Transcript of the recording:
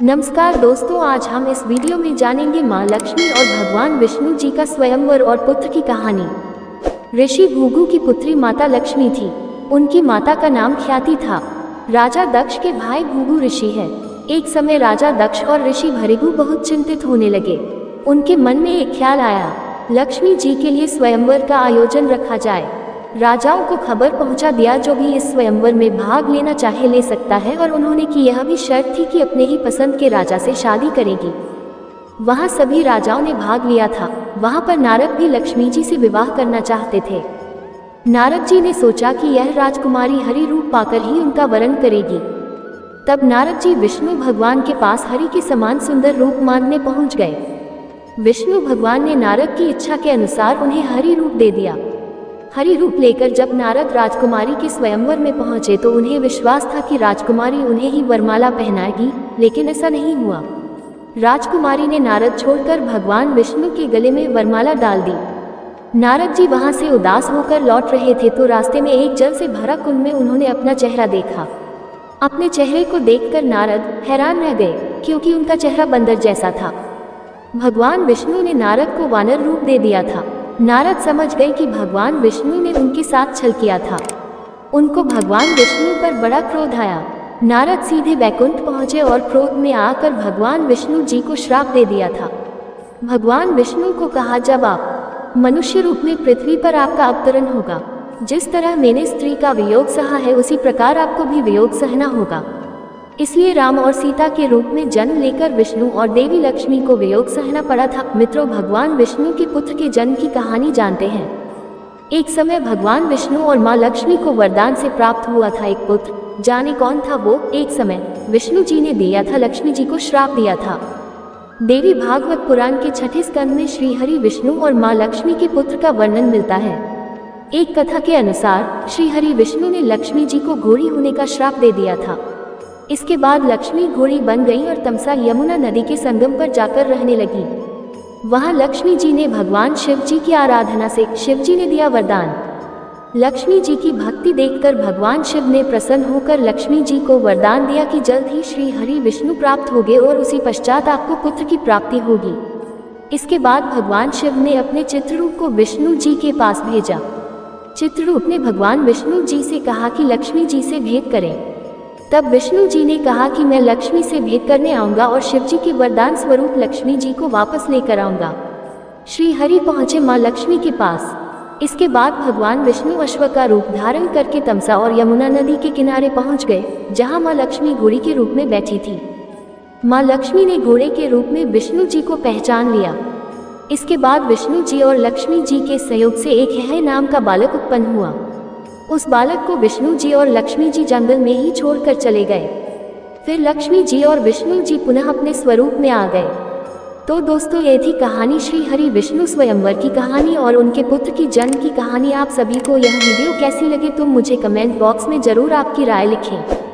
नमस्कार दोस्तों, आज हम इस वीडियो में जानेंगे मां लक्ष्मी और भगवान विष्णु जी का स्वयंवर और पुत्र की कहानी। ऋषि भृगु की पुत्री माता लक्ष्मी थी। उनकी माता का नाम ख्याति था। राजा दक्ष के भाई भृगु ऋषि है। एक समय राजा दक्ष और ऋषि भृगु बहुत चिंतित होने लगे। उनके मन में एक ख्याल आया, लक्ष्मी जी के लिए स्वयंवर का आयोजन रखा जाए। राजाओं को खबर पहुंचा दिया, जो भी इस स्वयंवर में भाग लेना चाहे ले सकता है, और उन्होंने की यह भी शर्त थी कि अपने ही पसंद के राजा से शादी करेगी। वहां सभी राजाओं ने भाग लिया था। वहां पर नारद भी लक्ष्मी जी से विवाह करना चाहते थे। नारद जी ने सोचा कि यह राजकुमारी हरि रूप पाकर ही उनका वरण करेगी। तब नारद जी विष्णु भगवान के पास हरि के समान सुंदर रूप मांगने पहुंच गए। विष्णु भगवान ने नारद की इच्छा के अनुसार उन्हें हरि रूप दे दिया। हरि रूप लेकर जब नारद राजकुमारी के स्वयंवर में पहुंचे तो उन्हें विश्वास था कि राजकुमारी उन्हें ही वरमाला पहनाएगी, लेकिन ऐसा नहीं हुआ। राजकुमारी ने नारद छोड़कर भगवान विष्णु के गले में वरमाला डाल दी। नारद जी वहां से उदास होकर लौट रहे थे तो रास्ते में एक जल से भरा कुंड में उन्होंने अपना चेहरा देखा। अपने चेहरे को देखकर नारद हैरान रह गए, क्योंकि उनका चेहरा बंदर जैसा था। भगवान विष्णु ने नारद को वानर रूप दे दिया था। नारद समझ गए कि भगवान विष्णु ने उनके साथ छल किया था। उनको भगवान विष्णु पर बड़ा क्रोध आया। नारद सीधे वैकुंठ पहुंचे और क्रोध में आकर भगवान विष्णु जी को श्राप दे दिया था। भगवान विष्णु को कहा, जब आप मनुष्य रूप में पृथ्वी पर आपका अवतरण होगा, जिस तरह मैंने स्त्री का वियोग सहा है, उसी प्रकार आपको भी वियोग सहना होगा। इसलिए राम और सीता के रूप में जन्म लेकर विष्णु और देवी लक्ष्मी को वियोग सहना पड़ा था। मित्रों, भगवान विष्णु के पुत्र के जन्म की कहानी जानते हैं। एक समय भगवान विष्णु और मां लक्ष्मी को वरदान से प्राप्त हुआ था एक पुत्र। जाने कौन था वो? एक समय विष्णु जी ने दिया था, लक्ष्मी जी को श्राप दिया था। देवी भागवत पुराण के 6ठे स्कंद में श्री हरि विष्णु और मां लक्ष्मी के पुत्र का वर्णन मिलता है। एक कथा के अनुसार श्री हरि विष्णु ने लक्ष्मी जी को घोड़ी होने का श्राप दे दिया था। इसके बाद लक्ष्मी घोड़ी बन गई और तमसा यमुना नदी के संगम पर जाकर रहने लगी। वहां लक्ष्मी जी ने भगवान शिव जी की आराधना से शिव जी ने दिया वरदान। लक्ष्मी जी की भक्ति देखकर भगवान शिव ने प्रसन्न होकर लक्ष्मी जी को वरदान दिया कि जल्द ही श्री हरि विष्णु प्राप्त होंगे और उसी पश्चात आपको पुत्र की प्राप्ति होगी। इसके बाद भगवान शिव ने अपने चित्ररूप को विष्णु जी के पास भेजा। चित्ररूप ने भगवान विष्णु जी से कहा कि लक्ष्मी जी से भेंट करें। तब विष्णु जी ने कहा कि मैं लक्ष्मी से भेंट करने आऊंगा और शिव जी के वरदान स्वरूप लक्ष्मी जी को वापस लेकर आऊंगा। श्री हरि पहुंचे मां लक्ष्मी के पास। इसके बाद भगवान विष्णु अश्व का रूप धारण करके तमसा और यमुना नदी के किनारे पहुंच गए, जहां मां लक्ष्मी घोड़ी के रूप में बैठी थी। मां लक्ष्मी ने घोड़े के रूप में विष्णु जी को पहचान लिया। इसके बाद विष्णु जी और लक्ष्मी जी के सहयोग से एक है नाम का बालक उत्पन्न हुआ। उस बालक को विष्णु जी और लक्ष्मी जी जंगल में ही छोड़कर चले गए। फिर लक्ष्मी जी और विष्णु जी पुनः अपने स्वरूप में आ गए। तो दोस्तों, ये थी कहानी श्री हरि विष्णु स्वयंवर की कहानी और उनके पुत्र की जन्म की कहानी। आप सभी को यह वीडियो कैसी लगी, तुम मुझे कमेंट बॉक्स में जरूर आपकी राय लिखें।